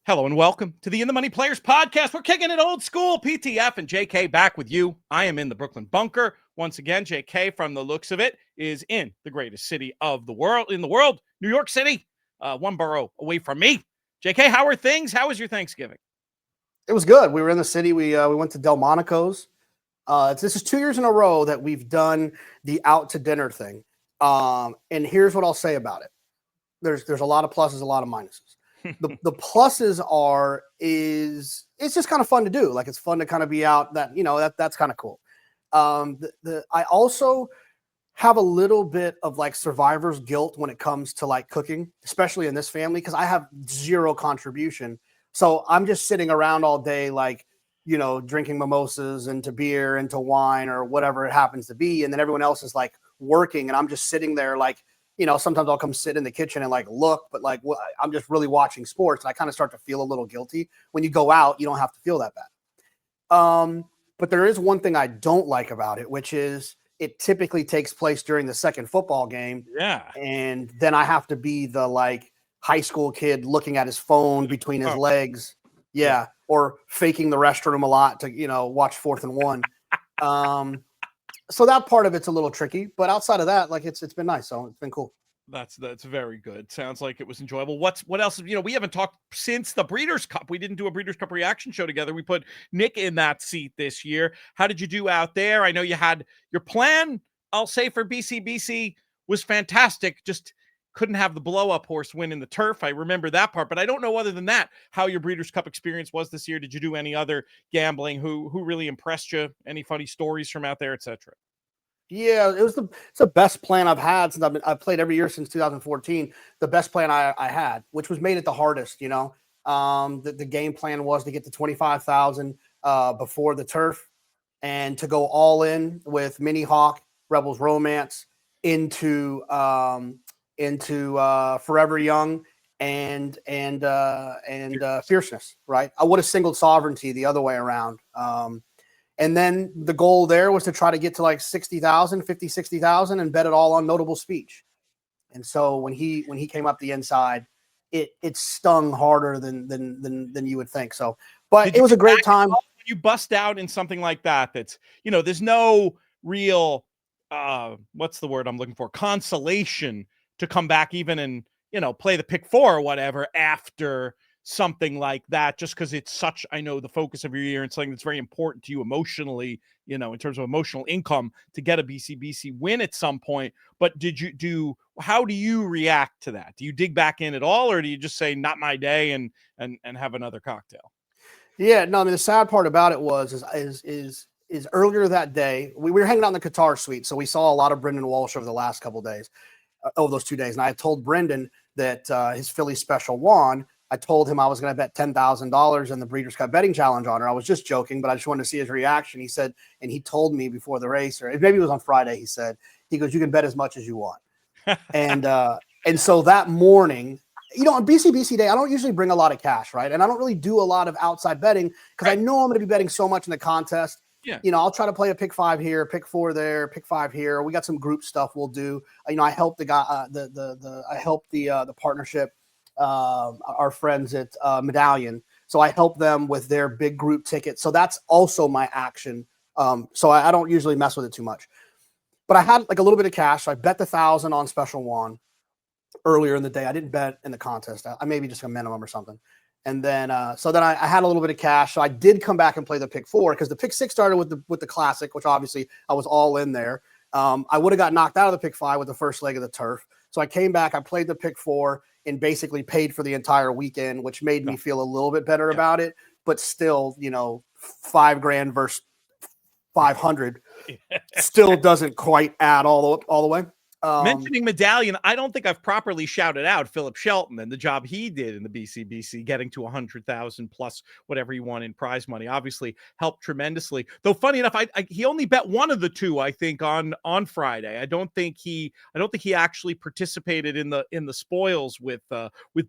Hello and welcome to the In the Money Players podcast. We're kicking it old school. PTF and JK back with you. I am in the Brooklyn bunker. Once again, JK, from the looks of it, is in the greatest city of the world, New York City, one borough away from me. JK, how are things? How was your Thanksgiving? It was good. We were in the city. We went to Delmonico's. This is 2 years in a row that we've done the out to dinner thing. And here's what I'll say about it. There's a lot of pluses, a lot of minuses. The pluses it's just kind of fun to do. Like, it's fun to kind of be out. That's kind of cool. I also have a little bit of like survivor's guilt when it comes to like cooking, especially in this family, because I have zero contribution. So I'm just sitting around all day, like, drinking mimosas into beer, into wine, or whatever it happens to be. And then everyone else is like working, and I'm just sitting there like, sometimes I'll come sit in the kitchen and like look, but like I'm just really watching sports. And I kind of start to feel a little guilty. When you go out, you don't have to feel that bad. But there is one thing I don't like about it, which is it typically takes place during the second football game. Yeah. And then I have to be the like high school kid looking at his phone between his legs. Yeah. Or faking the restroom a lot to, watch 4th and 1. So that part of it's a little tricky, but outside of that, like it's been nice. So it's been cool. That's very good. Sounds like it was enjoyable. What else? We haven't talked since the Breeders' Cup. We didn't do a Breeders' Cup reaction show together. We put Nick in that seat this year. How did you do out there? I know you had your plan, I'll say, for BCBC was fantastic. Just couldn't have the blow-up horse win in the turf. I remember that part, but I don't know, other than that, how your Breeders' Cup experience was this year. Did you do any other gambling? Who really impressed you? Any funny stories from out there, etc.? Yeah, it's the best plan I've had since I've played every year since 2014. The best plan I had, which was made it the hardest. The game plan was to get to 25,000 before the turf, and to go all in with Mini Hawk, Rebels Romance, into Forever Young and Fierceness. Right, I would have singled Sovereignty the other way around. And then the goal there was to try to get to like 60,000, 60,000 and bet it all on Notable Speech. And so when he came up the inside, it stung harder than you would think. So, but it was a great time. When you bust out in something like that, that's, there's no real, what's the word I'm looking for? Consolation to come back even and, play the pick 4 or whatever after something like that, just because it's such, I know, the focus of your year and something that's very important to you emotionally, in terms of emotional income, to get a BCBC win at some point. But how do you react to that? Do you dig back in at all, or do you just say, not my day, and have another cocktail? Yeah, no, I mean, the sad part about it is earlier that day, we were hanging out in the Qatar suite. So we saw a lot of Brendan Walsh over the last couple of days, over those 2 days. And I had told Brendan that his Philly special won. I told him I was going to bet $10,000 in the Breeders' Cup betting challenge on her. I was just joking, but I just wanted to see his reaction. He said, and he told me before the race, or maybe it was on Friday, he goes, you can bet as much as you want. And so that morning, on BCBC day, I don't usually bring a lot of cash, right? And I don't really do a lot of outside betting because I know I'm going to be betting so much in the contest. Yeah. I'll try to play a pick 5 here, pick 4 there, pick 5 here. We got some group stuff we'll do. I helped the guy, I helped the partnership, our friends at Medallion. So I help them with their big group ticket. So that's also my action. So I don't usually mess with it too much. But I had like a little bit of cash. So I bet the 1,000 on Special One earlier in the day. I didn't bet in the contest. I maybe just a minimum or something. And then so then I had a little bit of cash. So I did come back and play the pick 4, because the pick 6 started with the classic, which obviously I was all in there. I would have got knocked out of the pick 5 with the first leg of the turf. So I came back, I played the pick 4, and basically paid for the entire weekend, which made me feel a little bit better about it. But still, $5,000 versus 500 still doesn't quite add all the way. Mentioning Medallion, I don't think I've properly shouted out Philip Shelton and the job he did in the BCBC, getting to 100,000 plus whatever he won in prize money. Obviously helped tremendously. Though funny enough, he only bet one of the two, I think, on Friday. I don't think he actually participated in the spoils with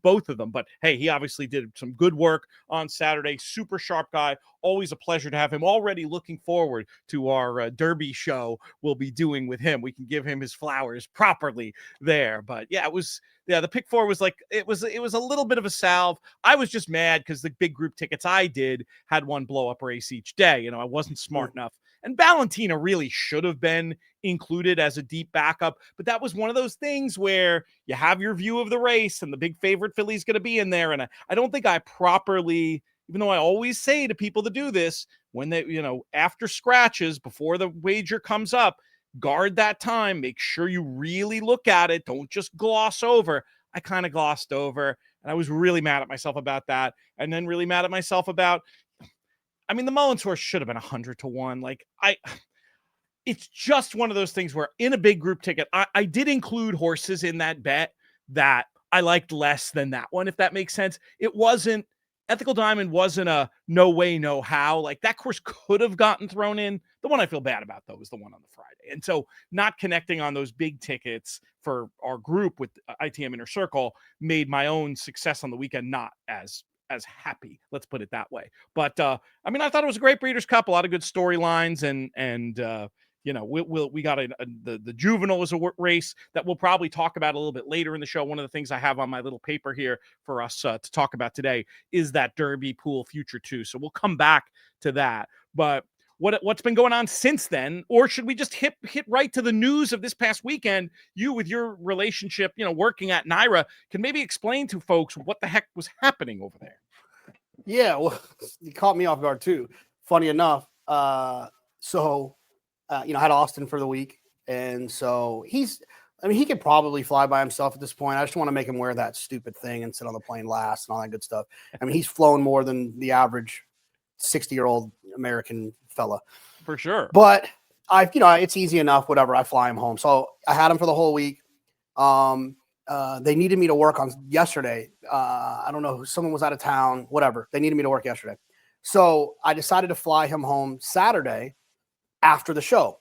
both of them. But hey, he obviously did some good work on Saturday. Super sharp guy. always a pleasure to have him. Already looking forward to our Derby show we'll be doing with him. We can give him his flowers properly there. But yeah, the pick four was like, it was a little bit of a salve. I was just mad because the big group tickets I did had one blow up race each day. I wasn't smart enough. And Valentina really should have been included as a deep backup. But that was one of those things where you have your view of the race and the big favorite filly's going to be in there. And I don't think I properly, even though I always say to people to do this, when they, after scratches, before the wager comes up, guard that time. Make sure you really look at it. Don't just gloss over. I kind of glossed over, and I was really mad at myself about that. And then really mad at myself about, the Mullins horse should have been 100-1. It's just one of those things where in a big group ticket, I did include horses in that bet that I liked less than that one, if that makes sense. It wasn't, Ethical Diamond wasn't a no way, no how. Like, that course could have gotten thrown in. The one I feel bad about, though, is the one on the Friday. And so not connecting on those big tickets for our group with ITM Inner Circle made my own success on the weekend not as happy. Let's put it that way. But I thought it was a great Breeders' Cup, a lot of good storylines, and we got the Juvenile is a race that we'll probably talk about a little bit later in the show. One of the things I have on my little paper here for us to talk about today is that Derby Pool Future 2. So we'll come back to that. But what's been going on since then? Or should we just hit right to the news of this past weekend? You, with your relationship, working at NYRA, can maybe explain to folks what the heck was happening over there. Yeah, well, you caught me off guard too. Funny enough, I had Austin for the week, and so he could probably fly by himself at this point. I just want to make him wear that stupid thing and sit on the plane last and all that good stuff. He's flown more than the average 60-year-old American fella. For sure. But it's easy enough, whatever. I fly him home. So I had him for the whole week. They needed me to work on yesterday. I don't know, someone was out of town, whatever. They needed me to work yesterday. So I decided to fly him home Saturday after the show.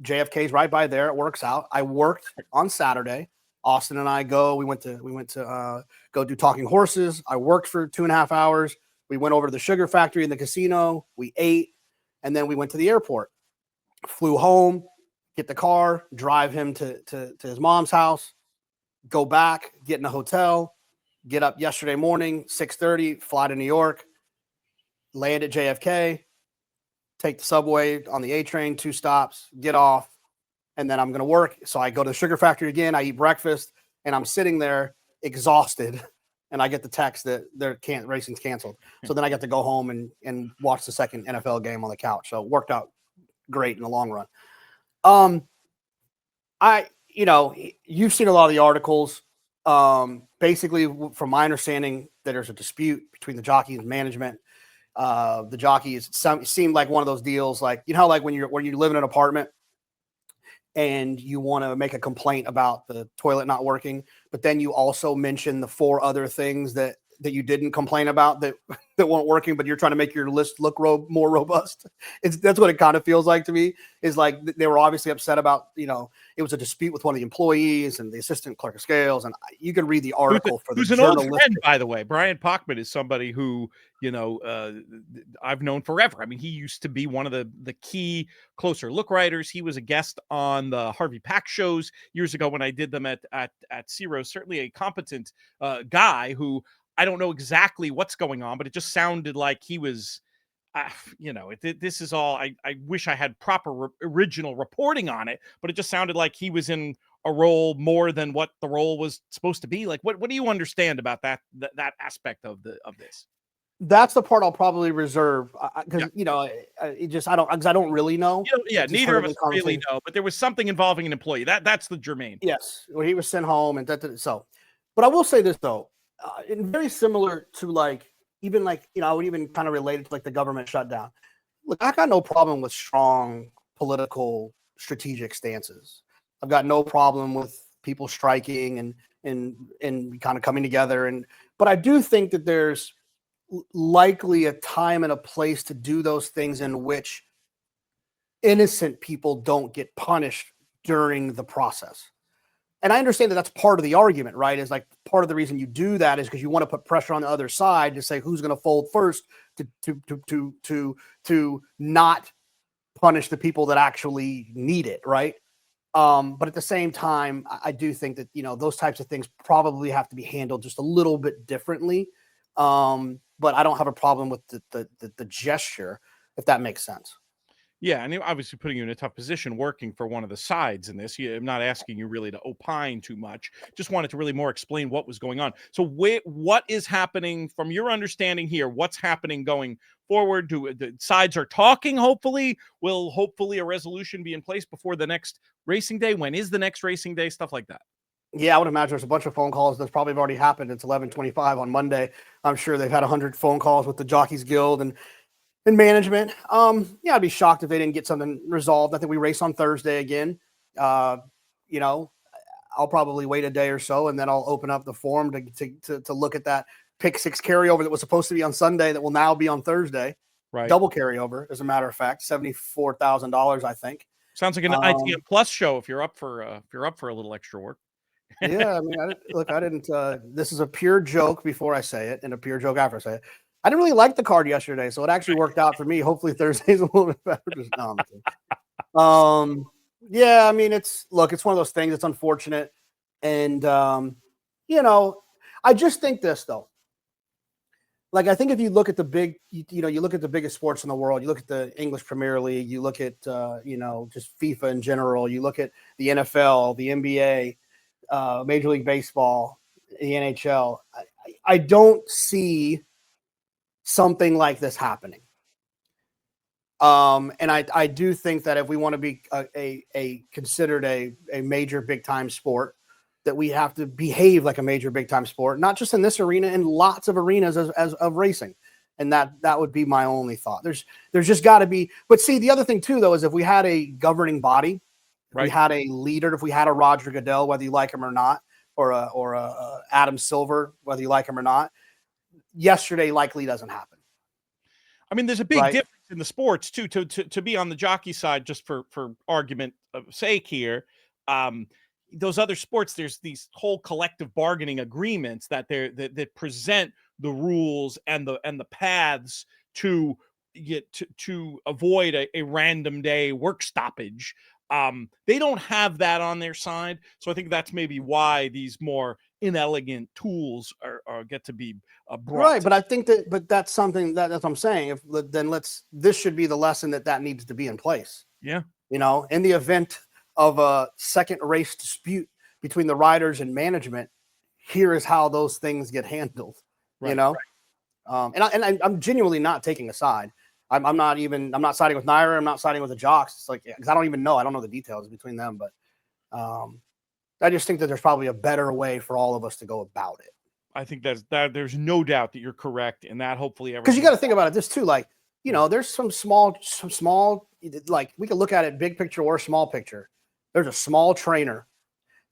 JFK's right by there. It works out. I worked on Saturday. Austin and I we went to go do Talking Horses. I worked for 2.5 hours. We went over to the sugar factory in the casino. We ate, and then we went to the airport. Flew home, get the car, drive him to his mom's house, go back, get in a hotel, get up yesterday morning, 6:30, fly to New York, land at JFK, take the subway on the A train, 2 stops, get off, and then I'm going to work. So I go to the sugar factory again. I eat breakfast, and I'm sitting there exhausted, and I get the text that racing's canceled. So then I get to go home and watch the second NFL game on the couch. So it worked out great in the long run. You've seen a lot of the articles. Basically, from my understanding, that there's a dispute between the jockeys and management. The jockeys seemed like one of those deals, like, like when you live in an apartment and you want to make a complaint about the toilet not working, but then you also mention the 4 other things that you didn't complain about that weren't working, but you're trying to make your list look more robust. That's what it kind of feels like to me, is like they were obviously upset about, it was a dispute with one of the employees and the assistant clerk of scales. And you can read the article who's an old friend, by the way. Brian Pochman is somebody who, I've known forever. He used to be one of the key Closer Look writers. He was a guest on the Harvey Pack shows years ago when I did them at Zero. Certainly a competent guy who, I don't know exactly what's going on, but it just sounded like he was, this is all, I wish I had proper original reporting on it, but it just sounded like he was in a role more than what the role was supposed to be. Like, what do you understand about that aspect of this? That's the part I'll probably reserve because I don't really know. Neither of us really know. But there was something involving an employee. That's the germane. Yes, well, he was sent home, and so. But I will say this though, very similar to I would even kind of relate it to like the government shutdown. Look, I got no problem with strong political strategic stances. I've got no problem with people striking and kind of coming together. But I do think that there's likely a time and a place to do those things in which innocent people don't get punished during the process. and I understand that that's part of the argument, right? Is like part of the reason you do that is because you want to put pressure on the other side to say who's going to fold first to not punish the people that actually need it, right? But at the same time, I do think that, those types of things probably have to be handled just a little bit differently. But I don't have a problem with the gesture, if that makes sense. Yeah, and obviously putting you in a tough position working for one of the sides in this. I'm not asking you really to opine too much. Just wanted to really more explain what was going on. So what is happening from your understanding here? What's happening going forward? The sides are talking, hopefully? Will hopefully a resolution be in place before the next racing day? When is the next racing day? Stuff like that. Yeah, I would imagine there's a bunch of phone calls that's probably already happened. It's 11:25 on Monday. I'm sure they've had 100 phone calls with the Jockeys Guild and management. Yeah, I'd be shocked if they didn't get something resolved. I think we race on Thursday again. I'll probably wait a day or so, and then I'll open up the form to look at that pick 6 carryover that was supposed to be on Sunday that will now be on Thursday. Right. Double carryover, as a matter of fact, $74,000, I think. Sounds like an ITM Plus show if you're up for a little extra work. Yeah, I mean, I didn't. This is a pure joke before I say it, and a pure joke after I say it. I didn't really like the card yesterday, so it actually worked out for me. Hopefully Thursday's a little bit better. Yeah, I mean, it's one of those things. It's unfortunate, and I just think this though. Like, I think if you look at the big, you look at the biggest sports in the world, you look at the English Premier League, you look at just FIFA in general, you look at the NFL, the NBA. Major League Baseball, the NHL. I don't see something like this happening. And I do think that if we want to be considered a major big time sport, that we have to behave like a major big time sport, not just in this arena, in lots of arenas as of racing. And that would be my only thought. There's just got to be. But see, the other thing too, though, is if we had a governing body. Right. We had a leader, if we had a Roger Goodell, whether you like him or not, or a Adam Silver, whether you like him or not, yesterday likely doesn't happen. I mean, there's a big difference in the sports too. To be on the jockey side, just for argument of sake here, those other sports, there's these whole collective bargaining agreements that present the rules and the paths to get to avoid a random day work stoppage. They don't have that on their side. So I think that's maybe why these more inelegant tools are get to be brought. Right. But I think that's something that's what I'm saying. This should be the lesson that needs to be in place. Yeah. In the event of a second race dispute between the riders and management, here is how those things get handled, right, And I'm genuinely not taking a side. I'm not siding with NYRA. I'm not siding with the jocks. It's like, because I don't know the details between them, but I just think that there's probably a better way for all of us to go about it. I think there's no doubt that you're correct in that. Hopefully, because you got to think about it this too. Like, there's some small, like we can look at it big picture or small picture. There's a small trainer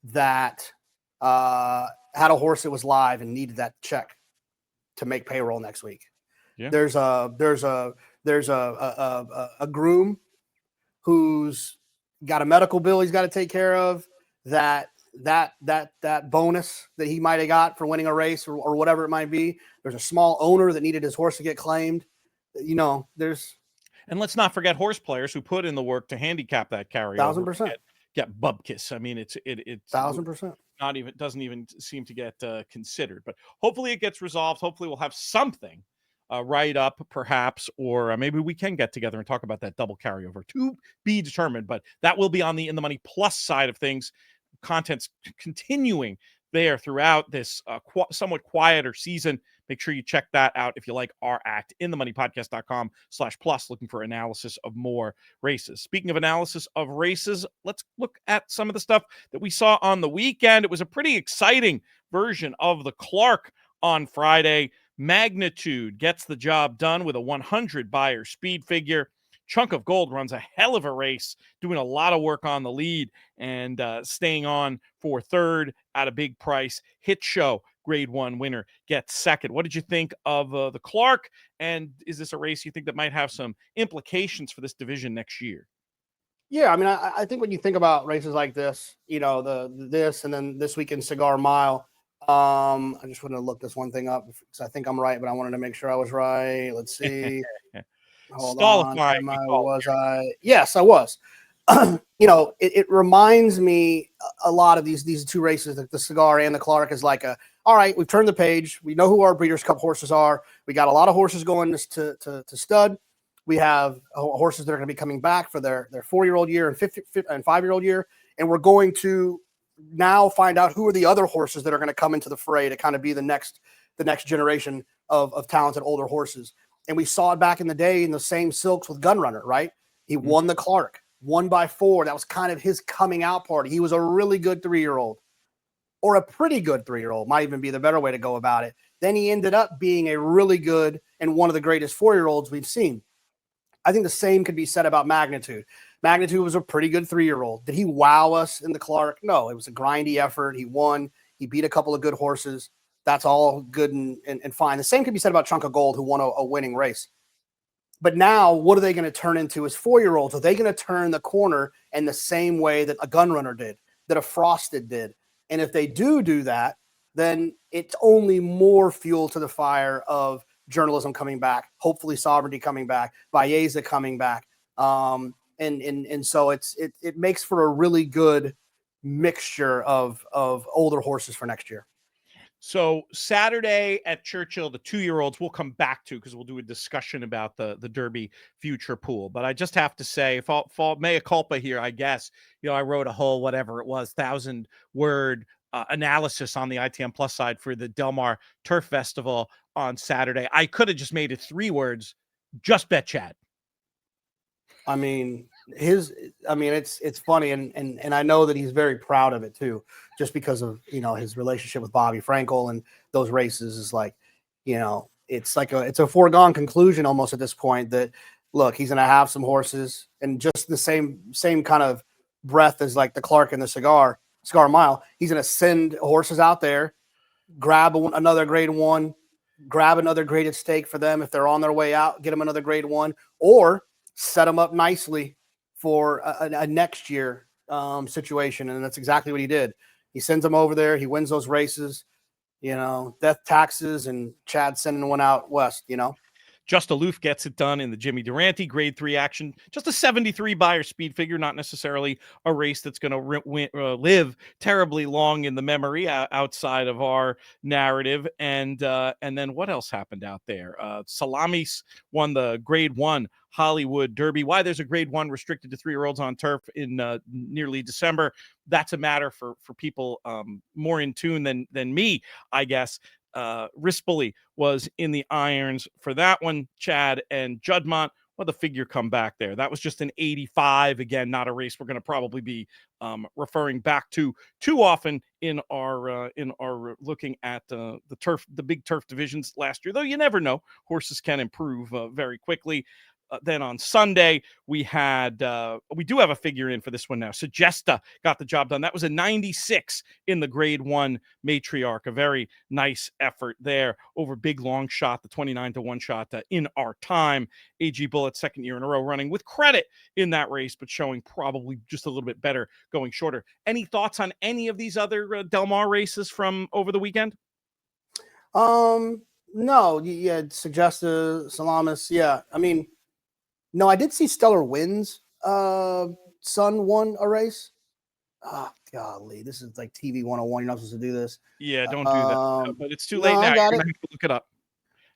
that had a horse that was live and needed that check to make payroll next week. Yeah. There's a groom who's got a medical bill he's got to take care of, that bonus that he might have got for winning a race or whatever it might be. There's a small owner that needed his horse to get claimed. And let's not forget horse players who put in the work to handicap that carryover. 1,000%. Get bubkiss. I mean, it's 1,000%. Doesn't even seem to get considered, but hopefully it gets resolved. Hopefully we'll have something write up perhaps, or maybe we can get together and talk about that double carryover, to be determined, but that will be on the In the Money Plus side of things. Content's continuing there throughout this somewhat quieter season. Make sure you check that out if you like our act. InTheMoneyPodcast.com/plus, looking for analysis of more races. Speaking of analysis of races, let's look at some of the stuff that we saw on the weekend. It was a pretty exciting version of the Clark on Friday. Magnitude gets the job done with a 100 buyer speed figure. Chunk of Gold runs a hell of a race, doing a lot of work on the lead and staying on for third at a big price. Hit Show, Grade 1 winner, gets second. What did you think of the Clark? And is this a race you think that might have some implications for this division next year? Yeah, I mean, I think when you think about races like this, you know, this and then this weekend Cigar Mile. I just wanted to look this one thing up because I think I'm right, but I wanted to make sure I was right. Let's see. Hold on. Stallifying, Am we I? call Was I? Yes, I was. You know, it reminds me a lot of these two races, the Cigar and the Clark, is like all right, we've turned the page. We know who our Breeders' Cup horses are. We got a lot of horses going to stud. We have horses that are going to be coming back for their 4-year-old year and 5-year-old year, and we're going to now find out who are the other horses that are going to come into the fray to kind of be the next generation of talented older horses. And we saw it back in the day in the same silks with Gunrunner, right? He won the Clark, 1x4. That was kind of his coming out party. He was a really good 3-year-old, or a pretty good 3-year-old, might even be the better way to go about it. Then he ended up being a really good and one of the greatest 4-year-olds we've seen. I think the same could be said about Magnitude. Magnitude was a pretty good 3-year-old. Did he wow us in the Clark? No, it was a grindy effort. He won. He beat a couple of good horses. That's all good and fine. The same could be said about Chunk of Gold, who won a winning race. But now, what are they going to turn into as 4-year-olds? Are they going to turn the corner in the same way that a Gunrunner did, that a Frosted did? And if they do that, then it's only more fuel to the fire of journalism coming back, hopefully Sovereignty coming back, Baeza coming back. And so it makes for a really good mixture of older horses for next year. So Saturday at Churchill, the 2-year-olds we'll come back to because we'll do a discussion about the Derby future pool. But I just have to say, fall mea culpa here, I guess. You know, I wrote a whole, whatever it was, 1,000-word analysis on the ITM Plus side for the Del Mar Turf Festival on Saturday. I could have just made it 3 words, just bet Chad. I mean, it's funny, and I know that he's very proud of it too, just because of, you know, his relationship with Bobby Frankel and those races is like, you know, it's a foregone conclusion almost at this point that, look, he's gonna have some horses, and just the same kind of breath as like the Clark and the Cigar Mile, he's gonna send horses out there, grab another grade 1, grab another graded stake for them if they're on their way out, get them another grade 1, or set them up nicely for a next year situation. And that's exactly what he did. He sends them over there. He wins those races, you know, death taxes, and Chad sending one out west, you know. Just Aloof gets it done in the Jimmy Durante grade 3 action. Just a 73 buyer speed figure, not necessarily a race that's going to live terribly long in the memory outside of our narrative. And then what else happened out there? Salamis won the grade 1 Hollywood Derby. Why there's a grade 1 restricted to 3-year-olds on turf in nearly December, that's a matter for people more in tune than me, I guess. Rispoli was in the irons for that one. Chad and Judmont, well, the figure come back there. That was just an 85. Again, not a race we're going to probably be referring back to too often in our looking at the big turf divisions last year. Though you never know, horses can improve very quickly. Then on Sunday, we do have a figure in for this one now. Suggesta got the job done. That was a 96 in the grade 1 matriarch. A very nice effort there over Big Long Shot, the 29-1 shot in our time. AG Bullet, 2nd year in a row running with credit in that race, but showing probably just a little bit better going shorter. Any thoughts on any of these other Del Mar races from over the weekend? No, yeah, Suggesta, Salamis. Yeah, I mean, no, I did see Stellar Winds. Son won a race. Oh, golly, this is like TV 101. You're not supposed to do this. Yeah, don't do that. But it's too late no, now. I got You're it. gonna have to look it up.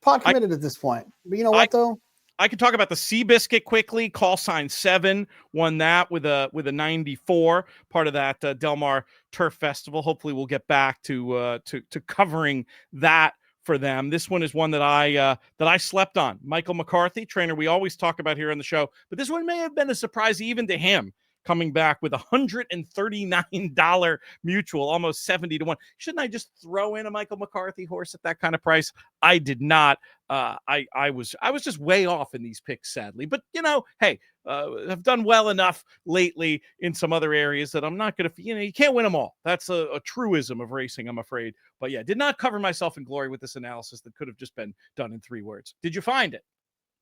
Pot committed at this point. But you know what, though? I could talk about the Seabiscuit quickly. Call sign 7 won that with a 94, part of that Del Mar Turf Festival. Hopefully, we'll get back to covering that for them. This one is one that I slept on. Michael McCarthy, trainer we always talk about here on the show, but this one may have been a surprise even to him, coming back with $139 mutual, almost 70-1. Shouldn't I just throw in a Michael McCarthy horse at that kind of price? I did not. I was just way off in these picks, sadly. But you know, hey, I've done well enough lately in some other areas that I'm not going to. You can't win them all. That's a truism of racing, I'm afraid. But yeah, did not cover myself in glory with this analysis that could have just been done in 3 words. Did you find it?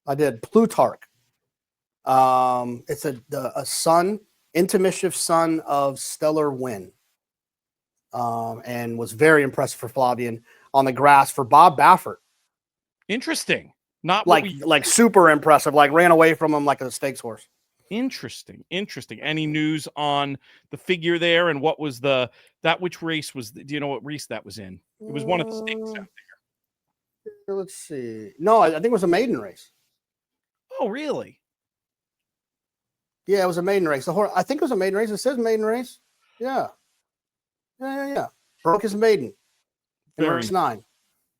I did. Plutarch. It's a son, into mischief son of Stellar Win, and was very impressive for Flavian on the grass for Bob Baffert. Interesting. Not what like super impressive. Like ran away from him like a stakes horse. Interesting. Any news on the figure there, and what was which race was? Do you know what race that was in? It was one of the stakes out there. Let's see. No, I think it was a maiden race. Oh, really? Yeah, it was a maiden race. The horse, I think it was a maiden race. It says maiden race. Yeah. Broke his maiden in race 9.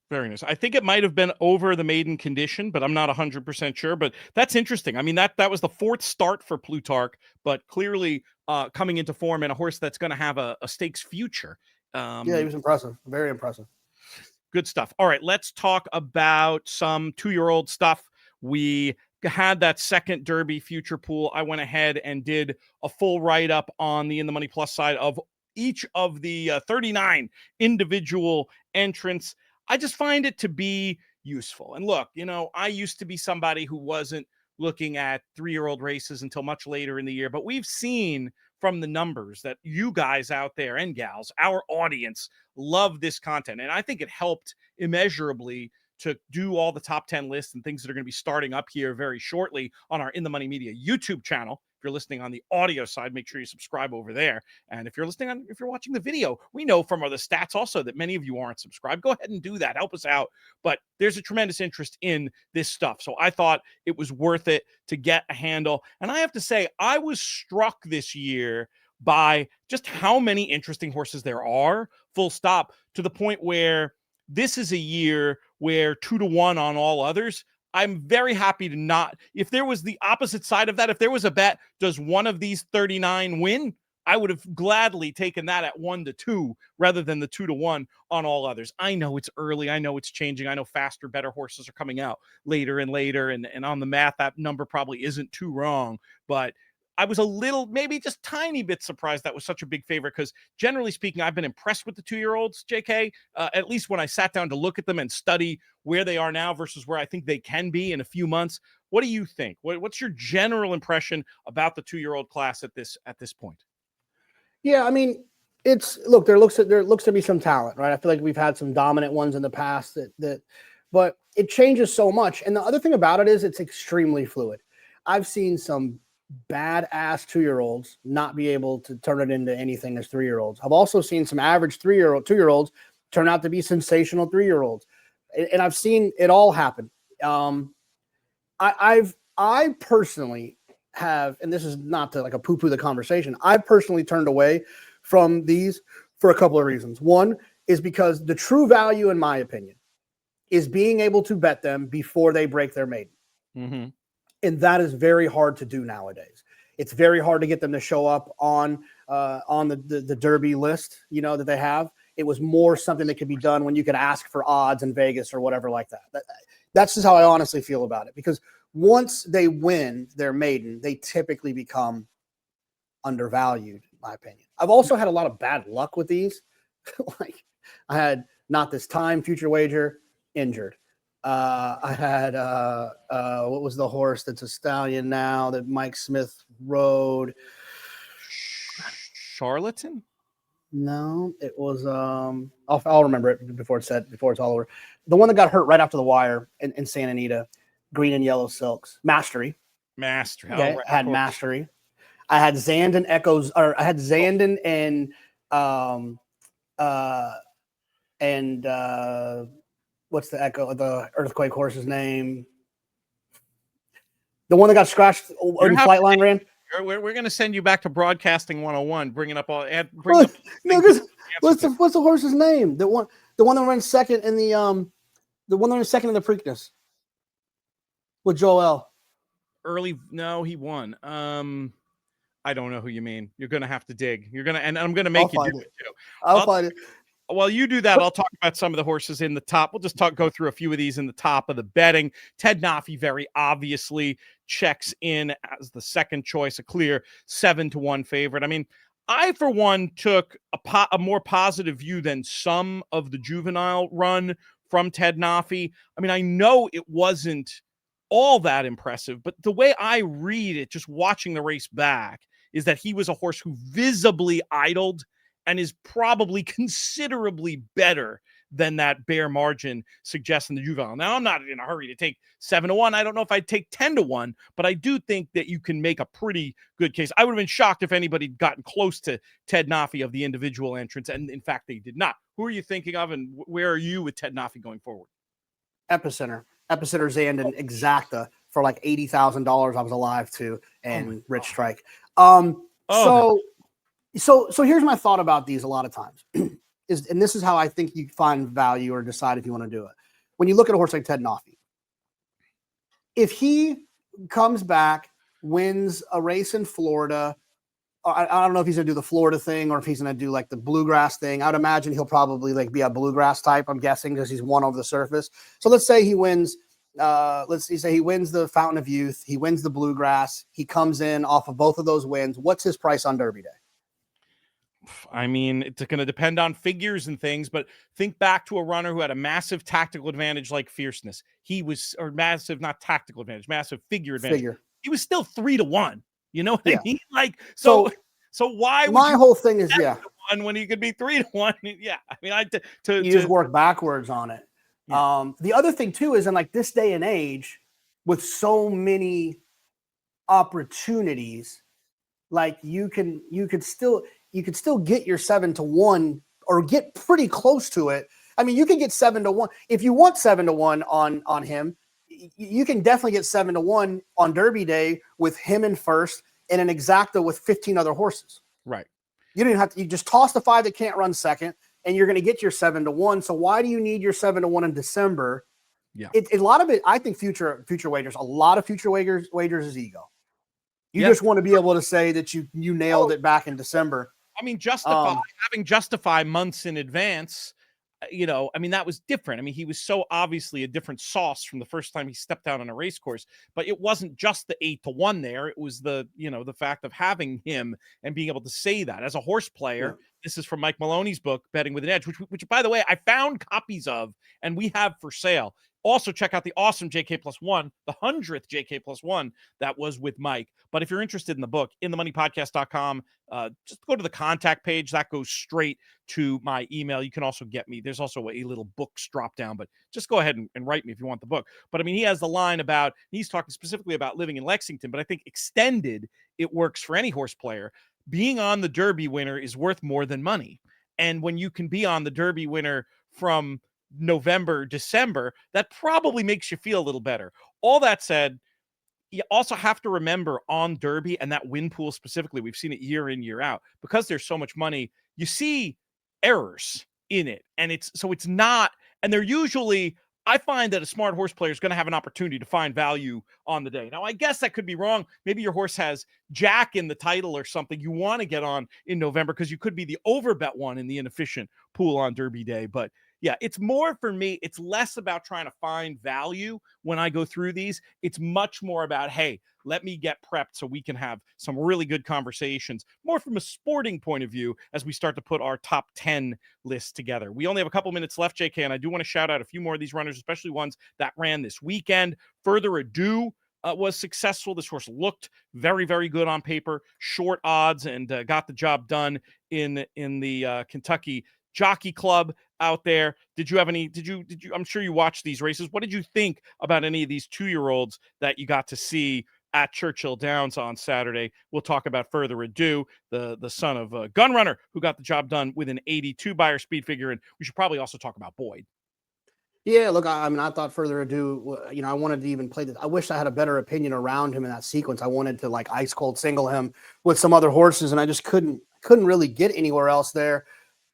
Very nice. I think it might have been over the maiden condition, but I'm not 100% sure. But that's interesting. I mean, that was the 4th start for Plutarch, but clearly coming into form in a horse that's going to have a stakes future. Yeah, he was impressive. Very impressive. Good stuff. All right, let's talk about some 2-year-old stuff. We had that second Derby future pool. I went ahead and did a full write-up on the In the Money Plus side of each of the 39 individual entrants. I just find it to be useful. And look, I used to be somebody who wasn't looking at 3-year-old races until much later in the year, but we've seen from the numbers that you guys out there and gals, our audience, love this content. And I think it helped immeasurably to do all the top 10 lists and things that are going to be starting up here very shortly on our In the Money Media YouTube channel. If you're listening on the audio side, make sure you subscribe over there. And if you're watching the video, we know from the stats also that many of you aren't subscribed. Go ahead and do that. Help us out. But there's a tremendous interest in this stuff. So I thought it was worth it to get a handle. And I have to say, I was struck this year by just how many interesting horses there are, full stop, to the point where this is a year where 2-1 on all others. I'm very happy to not, if there was the opposite side of that, if there was a bet, does one of these 39 win? I would have gladly taken that at 1-2 rather than the 2-1 on all others. I know it's early. I know it's changing. I know faster, better horses are coming out later and later. And on the math, that number probably isn't too wrong. But I was a little, maybe just tiny bit surprised that was such a big favorite, because generally speaking, I've been impressed with the 2-year-olds, JK, at least when I sat down to look at them and study where they are now versus where I think they can be in a few months. What do you think? What's your general impression about the 2-year-old class at this point? Yeah, I mean, there looks to be some talent, right? I feel like we've had some dominant ones in the past but it changes so much. And the other thing about it is it's extremely fluid. I've seen some badass 2-year-olds not be able to turn it into anything as 3-year-olds. I've also seen some average 2-year-olds turn out to be sensational 3-year-olds. And I've seen it all happen. I personally have, and this is not to like a poo-poo the conversation, I personally turned away from these for a couple of reasons. One is because the true value, in my opinion, is being able to bet them before they break their maiden. Mm-hmm. And that is very hard to do nowadays. It's very hard to get them to show up on the Derby list, that they have. It was more something that could be done when you could ask for odds in Vegas or whatever like that. That's just how I honestly feel about it, because once they win their maiden, they typically become undervalued, in my opinion. I've also had a lot of bad luck with these. Like I had Not This Time, Future Wager, injured. I had what was the horse that's a stallion now that Mike Smith rode? Charlatan? No, it was I'll remember it before it's all over. The one that got hurt right after the wire in Santa Anita, green and yellow silks. Mastery. Okay, right, had Mastery. I had Zandon Echoes, or I had Zandon and what's the Earthquake horse's name? The one that got scratched when Flightline ran. We're going to send you back to Broadcasting 101, bringing up all. What's the horse's name? The one that ran second in the one that ran second in the Preakness with Joel. No, he won. I don't know who you mean. You're going to have to dig. And I'm going to make you do it too. I'll find it. While you do that, I'll talk about some of the horses in the top. We'll just go through a few of these in the top of the betting. Ted Nafi very obviously checks in as the second choice, a clear 7-1 favorite. I mean, I, for one, took a more positive view than some of the juvenile run from Ted Nafi. I mean, I know it wasn't all that impressive. But the way I read it, just watching the race back, is that he was a horse who visibly idled and is probably considerably better than that bare margin suggests in the juvenile. Now, I'm not in a hurry to take 7-1. I don't know if I'd take 10-1, but I do think that you can make a pretty good case. I would have been shocked if anybody had gotten close to Ted Nafi of the individual entrants, and in fact, they did not. Who are you thinking of, and where are you with Ted Nafi going forward? Epicenter, Zand, and Exacta for like $80,000. I was alive to, and Rich Strike. So here's my thought about these. A lot of times, and this is how I think you find value or decide if you want to do it. When you look at a horse like Ted Nafi, if he comes back, wins a race in Florida, I don't know if he's going to do the Florida thing or if he's going to do like the bluegrass thing. I would imagine he'll probably like be a bluegrass type, I'm guessing, because he's won over the surface. So let's say he wins. Let's say he wins the Fountain of Youth. He wins the bluegrass. He comes in off of both of those wins. What's his price on Derby Day? I mean, it's going to depend on figures and things, but think back to a runner who had a massive tactical advantage like Fierceness. He was, or massive, not tactical advantage, massive figure advantage. He was still 3-1. You know what I mean? Like, so why would my whole thing is, when he could be 3-1? Yeah. I mean, you just work backwards on it. Yeah. The other thing too, is in like this day and age with so many opportunities, like you could still get your 7-1 or get pretty close to it. I mean, you can get 7-1 if you want 7-1 on him. You can definitely get 7-1 on Derby Day with him in first and an Exacta with 15 other horses. Right. You don't have to. You just toss the 5 that can't run second, and you're going to get your 7-1. So why do you need your 7-1 in December? Yeah. A lot of it, I think, future wagers. A lot of future wagers is ego. You just want to be able to say that you nailed it back in December. I mean, having justify months in advance. I mean, that was different. I mean, he was so obviously a different sauce from the first time he stepped out on a race course, but it wasn't just the 8-1 there. It was the fact of having him and being able to say that as a horse player. Yeah. This is from Mike Maloney's book, Betting with an Edge, which by the way, I found copies of and we have for sale. Also, check out the awesome JK+1, the 100th JK+1 that was with Mike. But if you're interested in the book, inthemoneypodcast.com, just go to the contact page. That goes straight to my email. You can also get me. There's also a little books drop down, but just go ahead and write me if you want the book. But I mean, he has the line about, he's talking specifically about living in Lexington, but I think extended, it works for any horse player. Being on the Derby winner is worth more than money. And when you can be on the Derby winner from November, December, that probably makes you feel a little better. All that said, you also have to remember on Derby and that win pool specifically, we've seen it year in, year out, because there's so much money, you see errors in it. And it's not, and they're usually, I find that a smart horse player is going to have an opportunity to find value on the day. Now, I guess that could be wrong. Maybe your horse has Jack in the title or something you want to get on in November because you could be the overbet one in the inefficient pool on Derby Day. But yeah, it's more for me. It's less about trying to find value when I go through these. It's much more about, hey, let me get prepped so we can have some really good conversations, more from a sporting point of view as we start to put our top 10 list together. We only have a couple minutes left, JK, and I do want to shout out a few more of these runners, especially ones that ran this weekend. Further Ado was successful. This horse looked very, very good on paper, short odds, and got the job done in the Kentucky Jockey Club out there. Did you I'm sure you watched these races. What did you think about any of these 2-year-olds that you got to see at Churchill Downs on Saturday? We'll talk about Further Ado, the son of Gunrunner, who got the job done with an 82 Beyer speed figure. And we should probably also talk about Boyd. Yeah, look, I mean, I thought Further Ado, I wanted to even play this. I wish I had a better opinion around him in that sequence. I wanted to like ice cold single him with some other horses, and I just couldn't really get anywhere else there.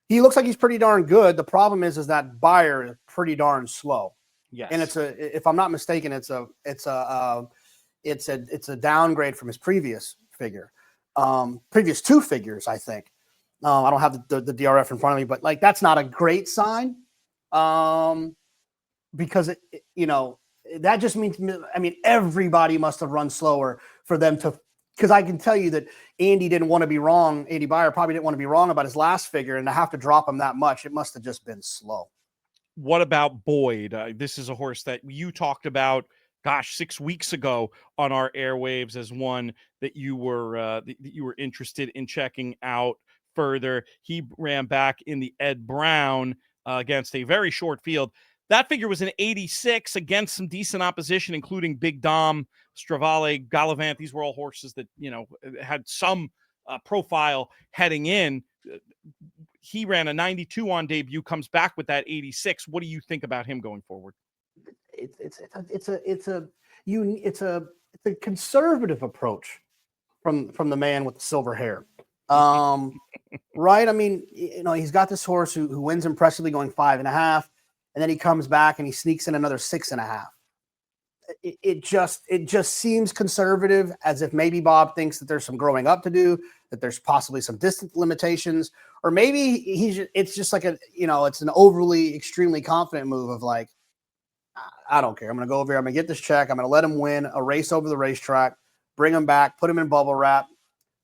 He looks like he's pretty darn good. The problem is that Beyer is pretty darn slow. Yes. And if I'm not mistaken, it's a downgrade from his previous figure, previous 2 figures, I think. I don't have the DRF in front of me, but like, that's not a great sign. Because that just means, I mean, everybody must have run slower for them to, because I can tell you that Andy didn't want to be wrong. Andy Beyer probably didn't want to be wrong about his last figure, and to have to drop him that much, it must have just been slow. What about Boyd? This is a horse that you talked about, 6 weeks ago on our airwaves as one that you were interested in checking out further. He ran back in the Ed Brown against a very short field. That figure was an 86 against some decent opposition, including Big Dom, Stravale, Galavant. These were all horses that, had some profile heading in. He ran a 92 on debut, comes back with that 86. What do you think about him going forward? It's a conservative approach from the man with the silver hair. Right. I mean, he's got this horse who wins impressively going 5.5, and then he comes back and he sneaks in another 6.5. It just seems conservative, as if maybe Bob thinks that there's some growing up to do, that there's possibly some distance limitations, or maybe it's just like it's an overly extremely confident move of like, I don't care. I'm going to go over here. I'm going to get this check. I'm going to let him win a race over the racetrack, bring him back, put him in bubble wrap,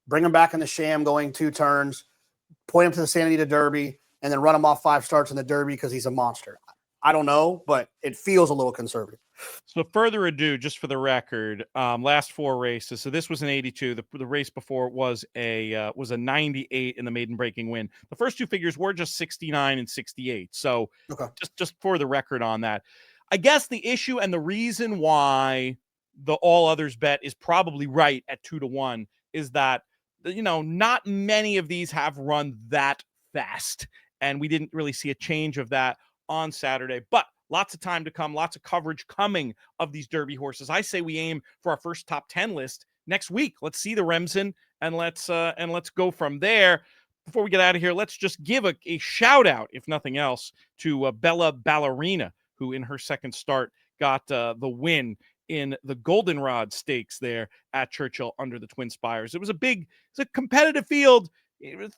bring him back in the sham going 2 turns, point him to the Santa Anita Derby, and then run him off 5 starts in the Derby because he's a monster. I don't know, but it feels a little conservative. So further ado, just for the record, last 4 races. So this was an 82. The race before was a 98 in the maiden breaking win. The first 2 figures were just 69 and 68. So okay. just for the record on that. I guess the issue and the reason why the all others bet is probably right at 2-1 is that, not many of these have run that fast. And we didn't really see a change of that on Saturday, but lots of time to come, lots of coverage coming of these Derby horses. I say we aim for our first top 10 list next week. Let's see the Remsen and let's go from there. Before we get out of here, let's just give a shout out, if nothing else, to Bella Ballerina, who in her second start got the win in the Goldenrod Stakes there at Churchill under the Twin Spires. It's a competitive field.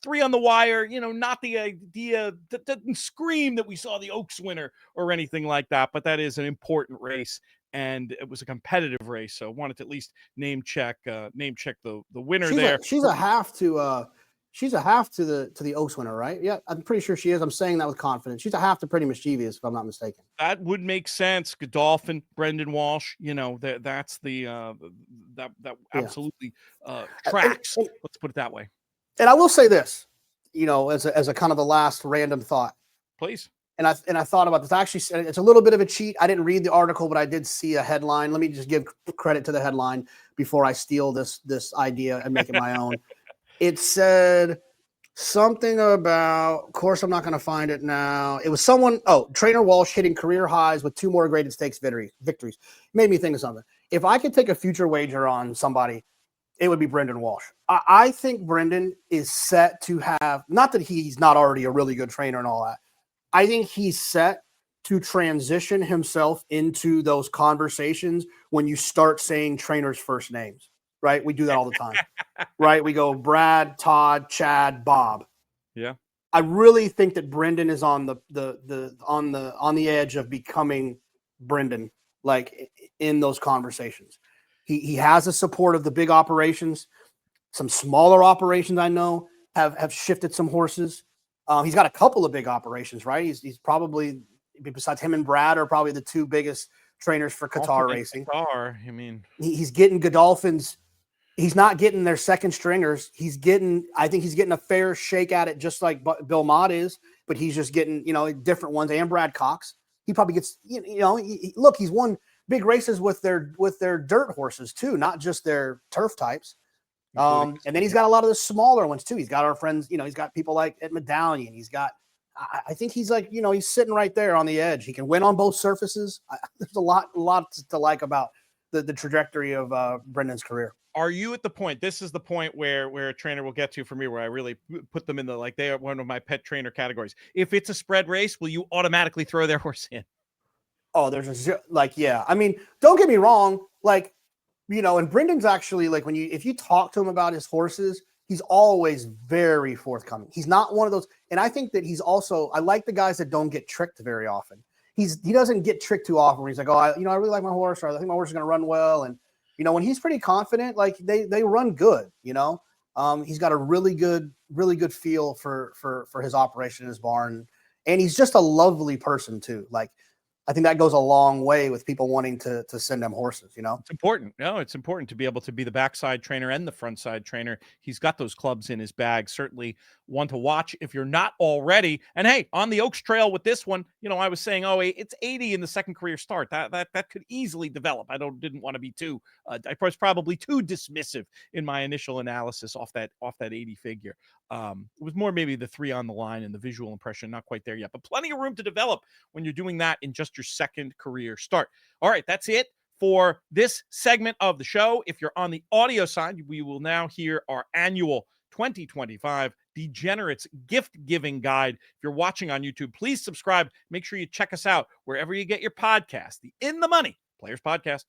3 on the wire, not the idea that doesn't scream that we saw the Oaks winner or anything like that, but that is an important race, and it was a competitive race. So I wanted to at least name check the winner there. She's a half to the Oaks winner, right? Yeah, I'm pretty sure she is. I'm saying that with confidence. She's a half to Pretty Mischievous, if I'm not mistaken. That would make sense. Godolphin, Brendan Walsh, that's the that absolutely tracks. Let's put it that way. And I will say this, as a kind of a last random thought, please. And I thought about this. Actually, it's a little bit of a cheat. I didn't read the article, but I did see a headline. Let me just give credit to the headline before I steal this idea and make it my own. It said something about, of course, I'm not going to find it now. It was trainer Walsh hitting career highs with 2 more graded stakes victories. Made me think of something. If I could take a future wager on somebody, it would be Brendan Walsh. I think Brendan is set to have, not that he's not already a really good trainer and all that. I think he's set to transition himself into those conversations when you start saying trainers' first names, right? We do that all the time, right? We go Brad, Todd, Chad, Bob. Yeah. I really think that Brendan is on the edge of becoming Brendan, like in those conversations. He has the support of the big operations. Some smaller operations I know have shifted some horses. He's got a couple of big operations, right? He's probably, besides him and Brad, are probably the 2 biggest trainers for Qatar racing. Qatar, I mean, he's getting Godolphins. He's not getting their second stringers. I think he's getting a fair shake at it, just like Bill Mott is, but he's just getting, different ones. And Brad Cox, he probably gets, look, he's won big races with their dirt horses too, not just their turf types. And then he's got a lot of the smaller ones too. He's got our friends, he's got people like at Medallion. He's got, I think he's like, he's sitting right there on the edge. He can win on both surfaces. There's a lot to like about the trajectory of Brendan's career. Are you at the point, this is the point where a trainer will get to for me, where I really put them in they are one of my pet trainer categories. If it's a spread race, will you automatically throw their horse in? Oh, yeah. I mean, don't get me wrong. And Brendan's actually if you talk to him about his horses, he's always very forthcoming. He's not one of those. And I think that he's also, I like the guys that don't get tricked very often. He doesn't get tricked too often. Where he's like, oh, I really like my horse, or I think my horse is going to run well. And, when he's pretty confident, they run good, he's got a really good feel for his operation in his barn. And he's just a lovely person too. I think that goes a long way with people wanting to send them horses, you know? It's important. No, it's important to be able to be the backside trainer and the front side trainer. He's got those clubs in his bag. Certainly one to watch if you're not already. And hey, on the Oaks Trail with this one, you know, I was saying, oh, it's 80 in the second career start. That could easily develop. I didn't want to be too. I was probably too dismissive in my initial analysis off that 80 figure. It was more maybe the 3 on the line and the visual impression, not quite there yet, but plenty of room to develop when you're doing that in just your second career start. All right, that's it for this segment of the show. If you're on the audio side, we will now hear our annual 2025 Degenerates Gift Giving Guide. If you're watching on YouTube, please subscribe. Make sure you check us out wherever you get your podcast, the In the Money Players Podcast.